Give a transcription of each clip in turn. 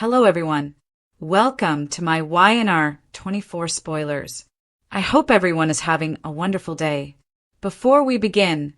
Hello everyone. Welcome to my YNR 24 spoilers. I hope everyone is having a wonderful day. Before we begin,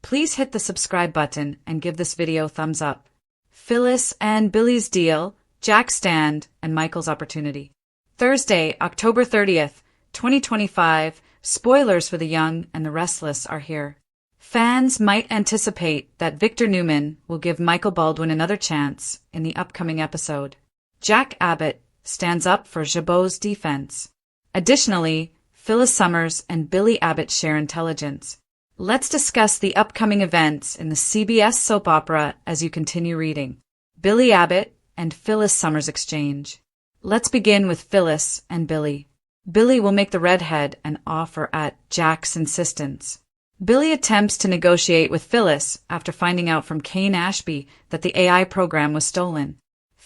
please hit the subscribe button and give this video a thumbs up. Phyllis and Billy's deal, Jack's stand, and Michael's opportunity. Thursday, October 30th, 2025, spoilers for the young and the restless are here. Fans might anticipate that Victor Newman will give Michael Baldwin another chance in the upcoming episode. Jack Abbott stands up for Jabot's defense. Additionally, Phyllis Summers and Billy Abbott share intelligence. Let's discuss the upcoming events in the CBS soap opera as you continue reading. Billy Abbott and Phyllis Summers exchange. Let's begin with Phyllis and Billy. Billy will make the redhead an offer at Jack's insistence. Billy attempts to negotiate with Phyllis after finding out from Kane Ashby that the AI program was stolen.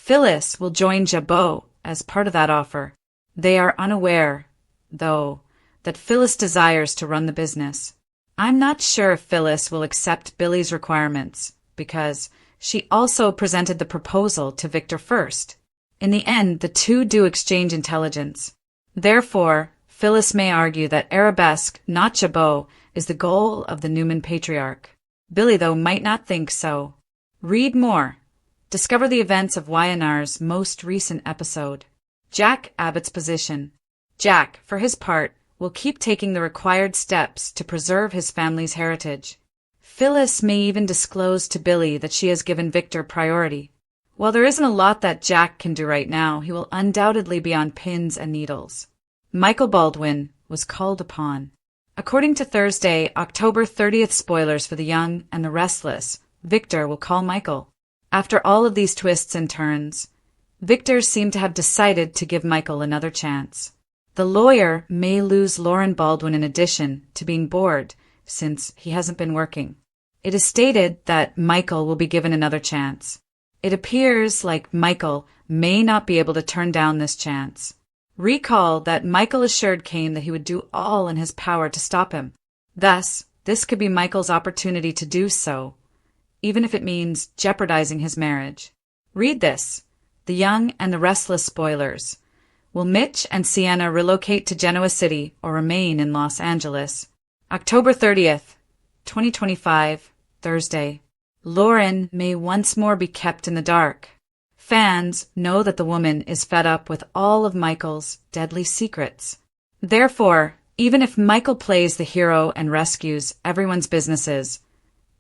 Phyllis will join Jabot as part of that offer. They are unaware, though, that Phyllis desires to run the business. I'm not sure if Phyllis will accept Billy's requirements, because she also presented the proposal to Victor first. In the end, the two do exchange intelligence. Therefore, Phyllis may argue that Arabesque, not Jabot, is the goal of the Newman patriarch. Billy, though, might not think so. Read more. Discover the events of YNR's most recent episode. Jack Abbott's position. Jack, for his part, will keep taking the required steps to preserve his family's heritage. Phyllis may even disclose to Billy that she has given Victor priority. While there isn't a lot that Jack can do right now, he will undoubtedly be on pins and needles. Michael Baldwin was called upon. According to Thursday, October 30th spoilers for the young and the restless, Victor will call Michael. After all of these twists and turns, Victor seemed to have decided to give Michael another chance. The lawyer may lose Lauren Baldwin in addition to being bored, since he hasn't been working. It is stated that Michael will be given another chance. It appears like Michael may not be able to turn down this chance. Recall that Michael assured Kane that he would do all in his power to stop him. Thus, this could be Michael's opportunity to do so, even if it means jeopardizing his marriage. Read this. The Young and the Restless spoilers. Will Mitch and Sienna relocate to Genoa City or remain in Los Angeles? October 30th, 2025, Thursday. Lauren may once more be kept in the dark. Fans know that the woman is fed up with all of Michael's deadly secrets. Therefore, even if Michael plays the hero and rescues everyone's businesses,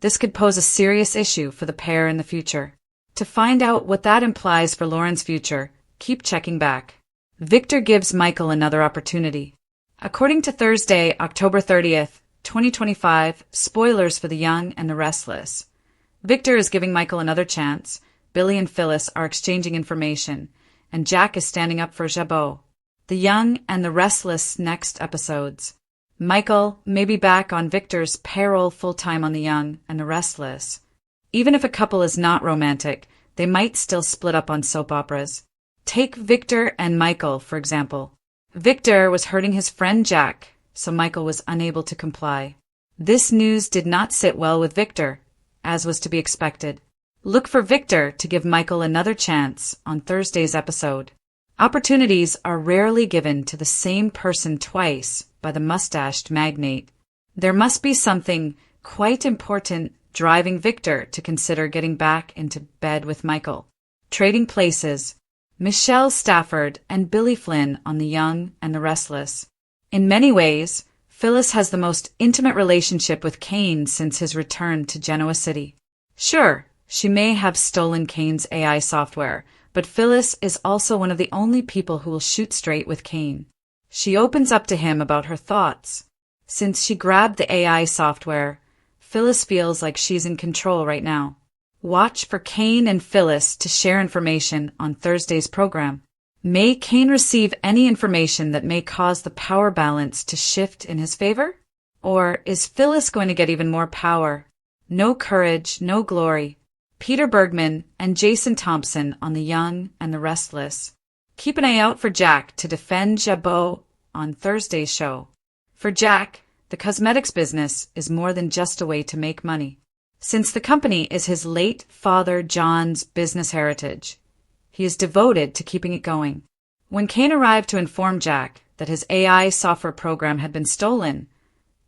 this could pose a serious issue for the pair in the future. To find out what that implies for Lauren's future, keep checking back. Victor gives Michael another opportunity. According to Thursday, October 30th, 2025, spoilers for the young and the restless. Victor is giving Michael another chance. Billy and Phyllis are exchanging information, and Jack is standing up for Jabot. The Young and the Restless next episodes. Michael may be back on Victor's payroll full-time on the Young and the Restless. Even if a couple is not romantic, they might still split up on soap operas. Take Victor and Michael, for example. Victor was hurting his friend Jack, so Michael was unable to comply. This news did not sit well with Victor, as was to be expected. Look for Victor to give Michael another chance on Thursday's episode. Opportunities are rarely given to the same person twice by the mustached magnate. There must be something quite important driving Victor to consider getting back into bed with Michael. Trading places. Michelle Stafford and Billy Flynn on the Young and the Restless. In many ways, Phyllis has the most intimate relationship with Kane since his return to Genoa City. Sure, she may have stolen Kane's AI software, but Phyllis is also one of the only people who will shoot straight with Kane. She opens up to him about her thoughts. Since she grabbed the AI software, Phyllis feels like she's in control right now. Watch for Kane and Phyllis to share information on Thursday's program. May Kane receive any information that may cause the power balance to shift in his favor? Or is Phyllis going to get even more power? No courage, no glory. Peter Bergman and Jason Thompson on The Young and the Restless. Keep an eye out for Jack to defend Jabot on Thursday's show. For Jack, the cosmetics business is more than just a way to make money. Since the company is his late father John's business heritage, he is devoted to keeping it going. When Kane arrived to inform Jack that his AI software program had been stolen,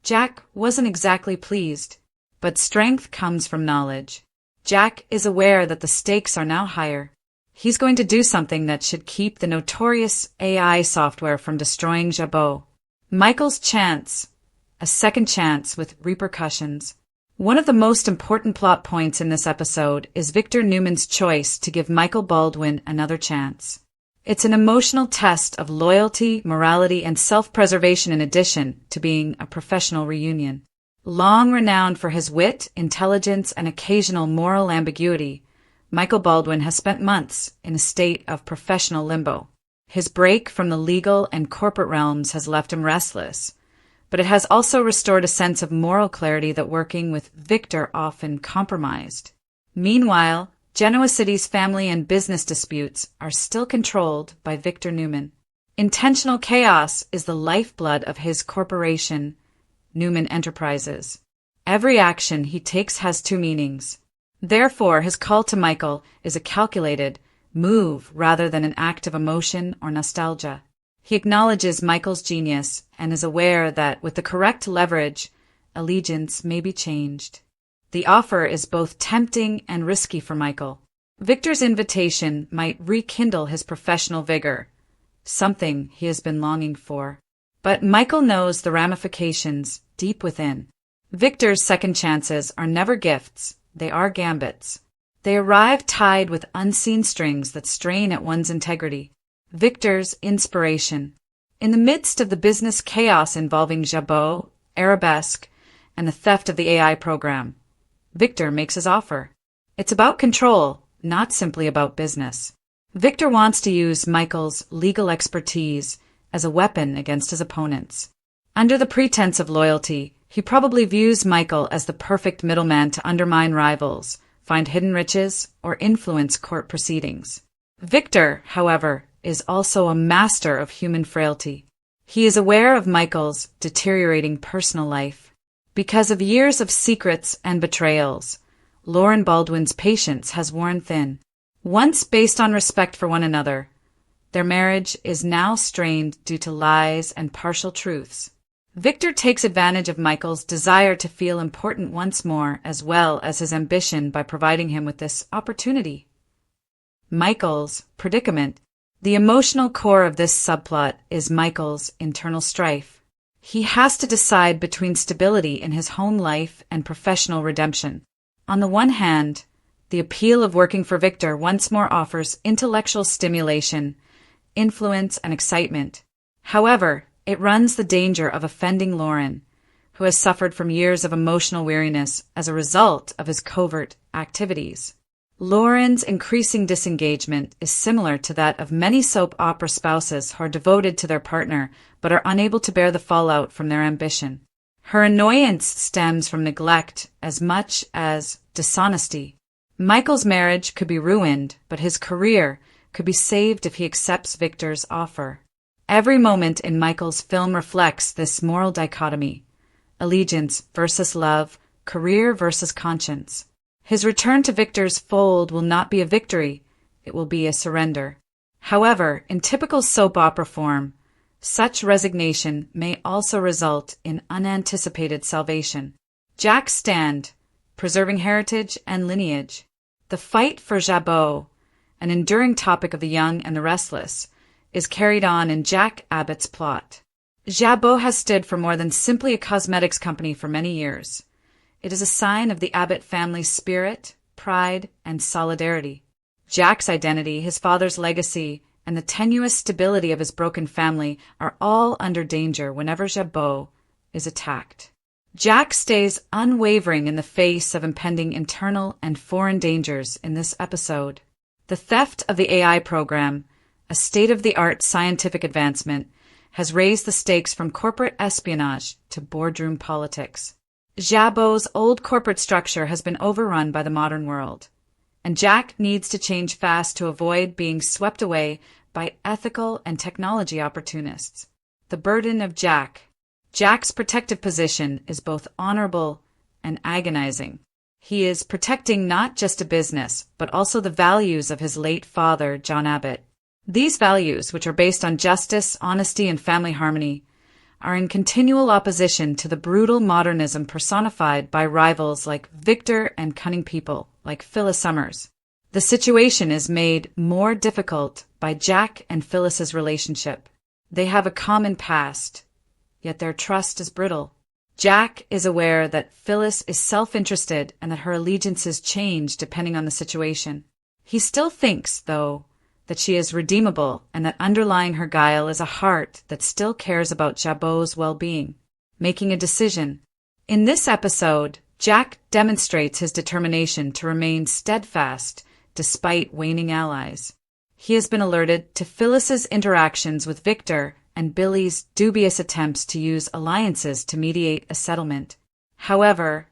Jack wasn't exactly pleased. But strength comes from knowledge. Jack is aware that the stakes are now higher. He's going to do something that should keep the notorious AI software from destroying Jabot. Michael's chance. A second chance with repercussions. One of the most important plot points in this episode is Victor Newman's choice to give Michael Baldwin another chance. It's an emotional test of loyalty, morality, and self-preservation in addition to being a professional reunion. Long renowned for his wit, intelligence, and occasional moral ambiguity, Michael Baldwin has spent months in a state of professional limbo. His break from the legal and corporate realms has left him restless, but it has also restored a sense of moral clarity that working with Victor often compromised. Meanwhile, Genoa City's family and business disputes are still controlled by Victor Newman. Intentional chaos is the lifeblood of his corporation, Newman Enterprises. Every action he takes has two meanings. Therefore, his call to Michael is a calculated move rather than an act of emotion or nostalgia. He acknowledges Michael's genius and is aware that with the correct leverage, allegiance may be changed. The offer is both tempting and risky for Michael. Victor's invitation might rekindle his professional vigor, something he has been longing for. But Michael knows the ramifications deep within. Victor's second chances are never gifts, they are gambits. They arrive tied with unseen strings that strain at one's integrity. Victor's inspiration. In the midst of the business chaos involving Jabot, Arabesque, and the theft of the AI program, Victor makes his offer. It's about control, not simply about business. Victor wants to use Michael's legal expertise as a weapon against his opponents. Under the pretense of loyalty, he probably views Michael as the perfect middleman to undermine rivals, find hidden riches, or influence court proceedings. Victor, however, is also a master of human frailty. He is aware of Michael's deteriorating personal life. Because of years of secrets and betrayals, Lauren Baldwin's patience has worn thin. Once based on respect for one another, their marriage is now strained due to lies and partial truths. Victor takes advantage of Michael's desire to feel important once more, as well as his ambition by providing him with this opportunity. Michael's predicament. The emotional core of this subplot is Michael's internal strife. He has to decide between stability in his home life and professional redemption. On the one hand, the appeal of working for Victor once more offers intellectual stimulation, influence, and excitement. However, it runs the danger of offending Lauren, who has suffered from years of emotional weariness as a result of his covert activities. Lauren's increasing disengagement is similar to that of many soap opera spouses who are devoted to their partner but are unable to bear the fallout from their ambition. Her annoyance stems from neglect as much as dishonesty. Michael's marriage could be ruined, but his career could be saved if he accepts Victor's offer. Every moment in Michael's film reflects this moral dichotomy: allegiance versus love, career versus conscience. His return to Victor's fold will not be a victory, it will be a surrender. However, in typical soap opera form, such resignation may also result in unanticipated salvation. Jack's stand, preserving heritage and lineage. The fight for Jabot, an enduring topic of the young and the restless, is carried on in Jack Abbott's plot. Jabot has stood for more than simply a cosmetics company for many years. It is a sign of the Abbott family's spirit, pride, and solidarity. Jack's identity, his father's legacy, and the tenuous stability of his broken family are all under danger whenever Jabot is attacked. Jack stays unwavering in the face of impending internal and foreign dangers in this episode. The theft of the AI program, a state-of-the-art scientific advancement, has raised the stakes from corporate espionage to boardroom politics. Jabot's old corporate structure has been overrun by the modern world, and Jack needs to change fast to avoid being swept away by ethical and technology opportunists. The burden of Jack's protective position is both honorable and agonizing. He is protecting not just a business, but also the values of his late father, John Abbott. These values, which are based on justice, honesty, and family harmony, are in continual opposition to the brutal modernism personified by rivals like Victor and cunning people like Phyllis Summers. The situation is made more difficult by Jack and Phyllis's relationship. They have a common past, yet their trust is brittle. Jack is aware that Phyllis is self-interested and that her allegiances change depending on the situation. He still thinks, though, that she is redeemable and that underlying her guile is a heart that still cares about Jabot's well-being. Making a decision. In this episode, Jack demonstrates his determination to remain steadfast despite waning allies. He has been alerted to Phyllis's interactions with Victor and Billy's dubious attempts to use alliances to mediate a settlement. However,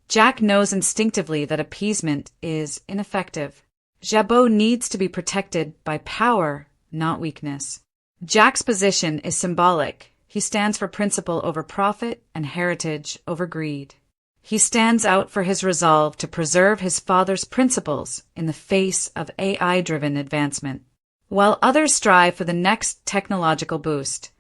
Jack knows instinctively that appeasement is ineffective. Jabot needs to be protected by power, not weakness. Jack's position is symbolic. He stands for principle over profit and heritage over greed. He stands out for his resolve to preserve his father's principles in the face of AI-driven advancement. While others strive for the next technological boost,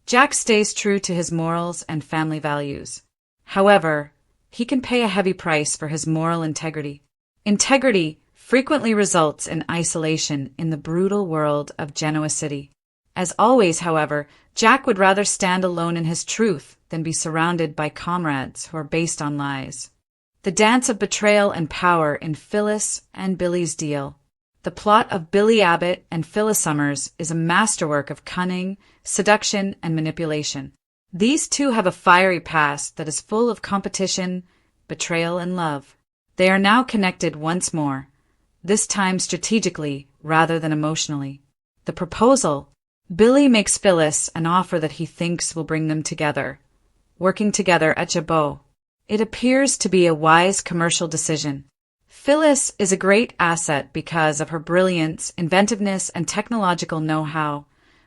Jack stays true to his morals and family values. However, he can pay a heavy price for his moral integrity. Integrity frequently results in isolation in the brutal world of Genoa City. As always, however, Jack would rather stand alone in his truth than be surrounded by comrades who are based on lies. The dance of betrayal and power in Phyllis and Billy's deal. The plot of Billy Abbott and Phyllis Summers is a masterwork of cunning, seduction, and manipulation. These two have a fiery past that is full of competition, betrayal, and love. They are now connected once more, this time strategically rather than emotionally. The proposal. Billy makes Phyllis an offer that he thinks will bring them together, working together at Jabot. It appears to be a wise commercial decision. Phyllis is a great asset because of her brilliance, inventiveness, and technological know-how,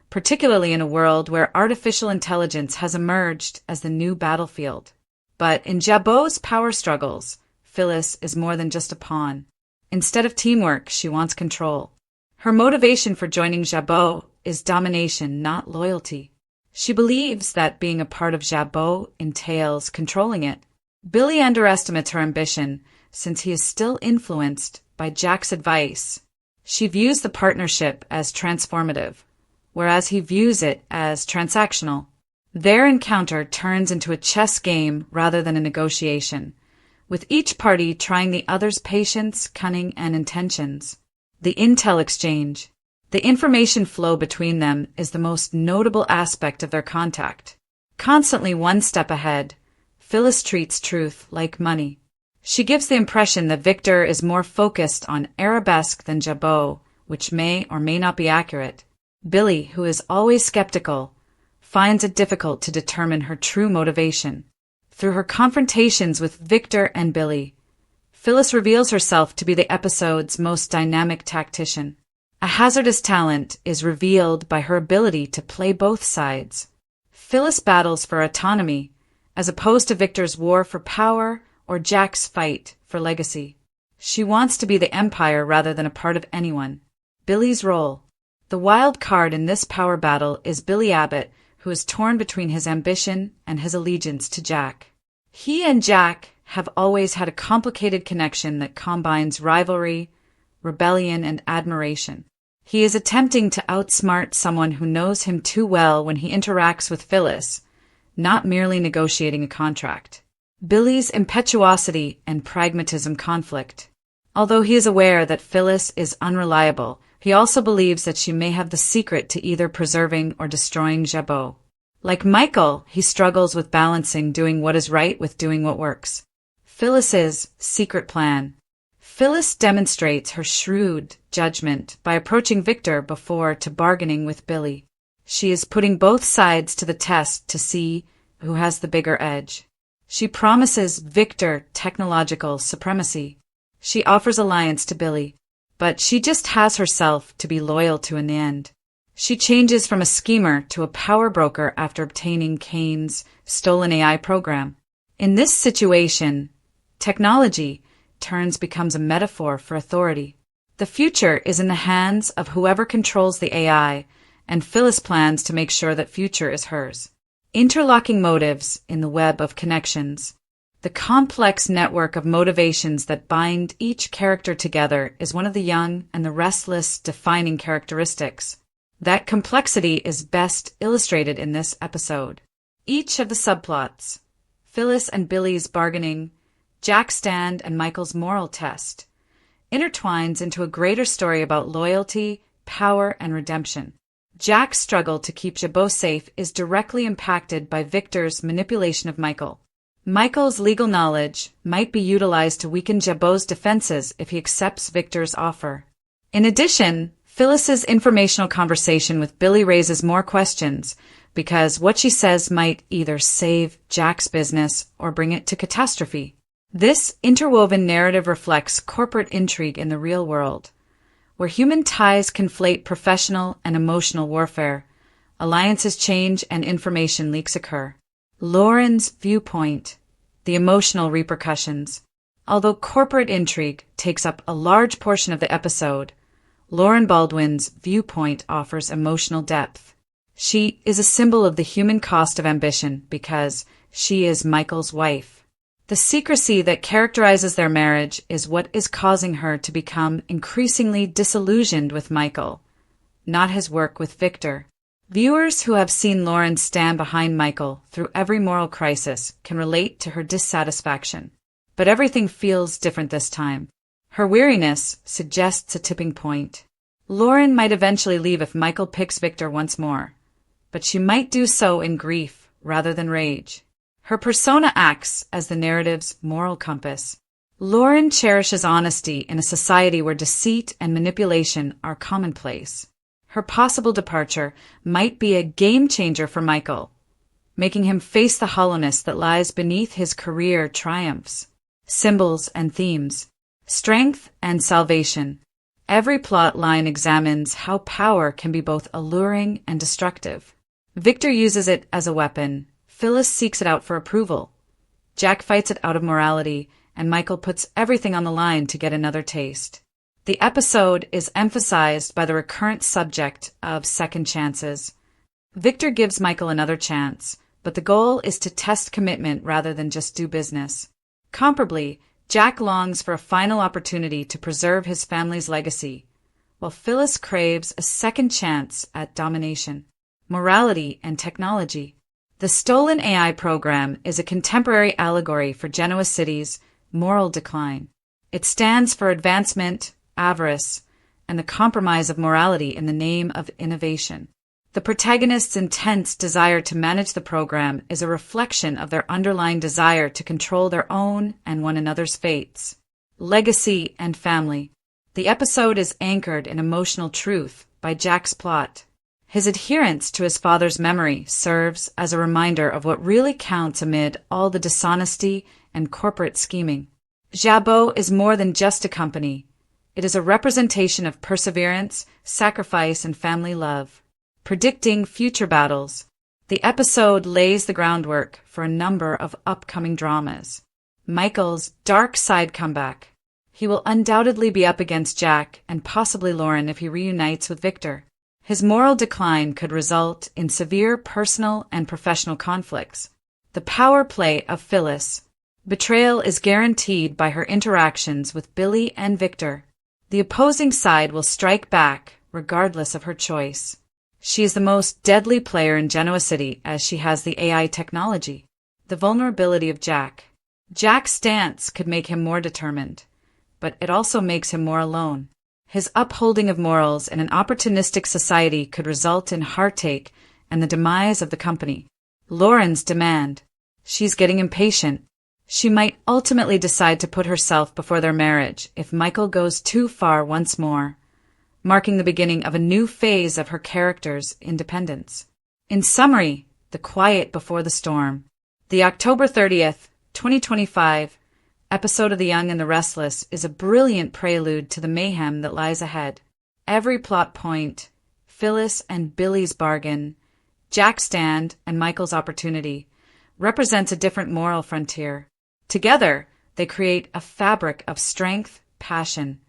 particularly in a world where artificial intelligence has emerged as the new battlefield. But in Jabot's power struggles, Phyllis is more than just a pawn. Instead of teamwork, she wants control. Her motivation for joining Jabot is domination, not loyalty. She believes that being a part of Jabot entails controlling it. Billy underestimates her ambition since he is still influenced by Jack's advice. She views the partnership as transformative, whereas he views it as transactional. Their encounter turns into a chess game rather than a negotiation, with each party trying the other's patience, cunning, and intentions. The intel exchange. The information flow between them is the most notable aspect of their contact. Constantly one step ahead, Phyllis treats truth like money. She gives the impression that Victor is more focused on arabesque than Jabot, which may or may not be accurate. Billy, who is always skeptical, finds it difficult to determine her true motivation. Through her confrontations with Victor and Billy, Phyllis reveals herself to be the episode's most dynamic tactician. A hazardous talent is revealed by her ability to play both sides. Phyllis battles for autonomy, as opposed to Victor's war for power or Jack's fight for legacy. She wants to be the empire rather than a part of anyone. Billy's role. The wild card in this power battle is Billy Abbott, who is torn between his ambition and his allegiance to Jack. He and Jack have always had a complicated connection that combines rivalry, rebellion, and admiration. He is attempting to outsmart someone who knows him too well when he interacts with Phyllis, not merely negotiating a contract. Billy's impetuosity and pragmatism conflict. Although he is aware that Phyllis is unreliable, he also believes that she may have the secret to either preserving or destroying Jabot. Like Michael, he struggles with balancing doing what is right with doing what works. Phyllis's secret plan. Phyllis demonstrates her shrewd judgment by approaching Victor before to bargaining with Billy. She is putting both sides to the test to see who has the bigger edge. She promises Victor technological supremacy. She offers alliance to Billy, but she just has herself to be loyal to in the end. She changes from a schemer to a power broker after obtaining Kane's stolen AI program. In this situation, technology, turns becomes a metaphor for authority. The future is in the hands of whoever controls the AI, and Phyllis plans to make sure that future is hers. Interlocking motives in the web of connections. The complex network of motivations that bind each character together is one of the young and the restless defining characteristics. That complexity is best illustrated in this episode. Each of the subplots, Phyllis and Billy's bargaining, Jack's stand and Michael's moral test, intertwines into a greater story about loyalty, power, and redemption. Jack's struggle to keep Jabot safe is directly impacted by Victor's manipulation of Michael. Michael's legal knowledge might be utilized to weaken Jabot's defenses if he accepts Victor's offer. In addition, Phyllis's informational conversation with Billy raises more questions because what she says might either save Jack's business or bring it to catastrophe. This interwoven narrative reflects corporate intrigue in the real world, where human ties conflate professional and emotional warfare, alliances change and information leaks occur. Lauren's viewpoint, the emotional repercussions. Although corporate intrigue takes up a large portion of the episode, Lauren Baldwin's viewpoint offers emotional depth. She is a symbol of the human cost of ambition because she is Michael's wife. The secrecy that characterizes their marriage is what is causing her to become increasingly disillusioned with Michael, not his work with Victor. Viewers who have seen Lauren stand behind Michael through every moral crisis can relate to her dissatisfaction. But everything feels different this time. Her weariness suggests a tipping point. Lauren might eventually leave if Michael picks Victor once more, but she might do so in grief rather than rage. Her persona acts as the narrative's moral compass. Lauren cherishes honesty in a society where deceit and manipulation are commonplace. Her possible departure might be a game-changer for Michael, making him face the hollowness that lies beneath his career triumphs. Symbols and themes. Strength and salvation. Every plot line examines how power can be both alluring and destructive. Victor uses it as a weapon. Phyllis seeks it out for approval. Jack fights it out of morality, and Michael puts everything on the line to get another taste. The episode is emphasized by the recurrent subject of second chances. Victor gives Michael another chance, but the goal is to test commitment rather than just do business. Comparably, Jack longs for a final opportunity to preserve his family's legacy, while Phyllis craves a second chance at domination. Morality and technology. The Stolen AI program is a contemporary allegory for Genoa City's moral decline. It stands for advancement, avarice, and the compromise of morality in the name of innovation. The protagonist's intense desire to manage the program is a reflection of their underlying desire to control their own and one another's fates. Legacy and family. The episode is anchored in emotional truth by Jack's plot. His adherence to his father's memory serves as a reminder of what really counts amid all the dishonesty and corporate scheming. Jabot is more than just a company. It is a representation of perseverance, sacrifice, and family love. Predicting future battles. The episode lays the groundwork for a number of upcoming dramas. Michael's dark side comeback. He will undoubtedly be up against Jack and possibly Lauren if he reunites with Victor. His moral decline could result in severe personal and professional conflicts. The power play of Phyllis. Betrayal is guaranteed by her interactions with Billy and Victor. The opposing side will strike back regardless of her choice. She is the most deadly player in Genoa City as she has the AI technology. The vulnerability of Jack. Jack's stance could make him more determined, but it also makes him more alone. His upholding of morals in an opportunistic society could result in heartache and the demise of the company. Lauren's demand. She's getting impatient. She might ultimately decide to put herself before their marriage if Michael goes too far once more, marking the beginning of a new phase of her character's independence. In summary, the quiet before the storm. The October 30th, 2025 episode of The Young and the Restless is a brilliant prelude to the mayhem that lies ahead. Every plot point, Phyllis and Billy's bargain, Jack's stand and Michael's opportunity, represents a different moral frontier. Together, They create a fabric of strength, passion,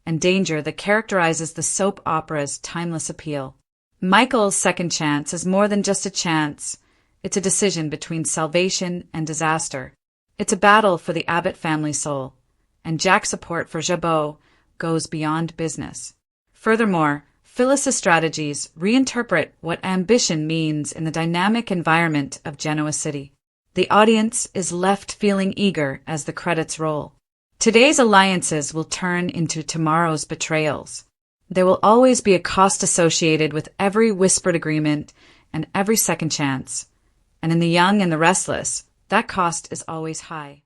and danger that characterizes the soap opera's timeless appeal. Michael's second chance is more than just a chance. It's a decision between salvation and disaster. It's a battle for the Abbott family soul, and Jack's support for Jabot goes beyond business. Furthermore, Phyllis's strategies reinterpret what ambition means in the dynamic environment of Genoa City. The audience is left feeling eager as the credits roll. Today's alliances will turn into tomorrow's betrayals. There will always be a cost associated with every whispered agreement and every second chance. And in The Young and the Restless, that cost is always high.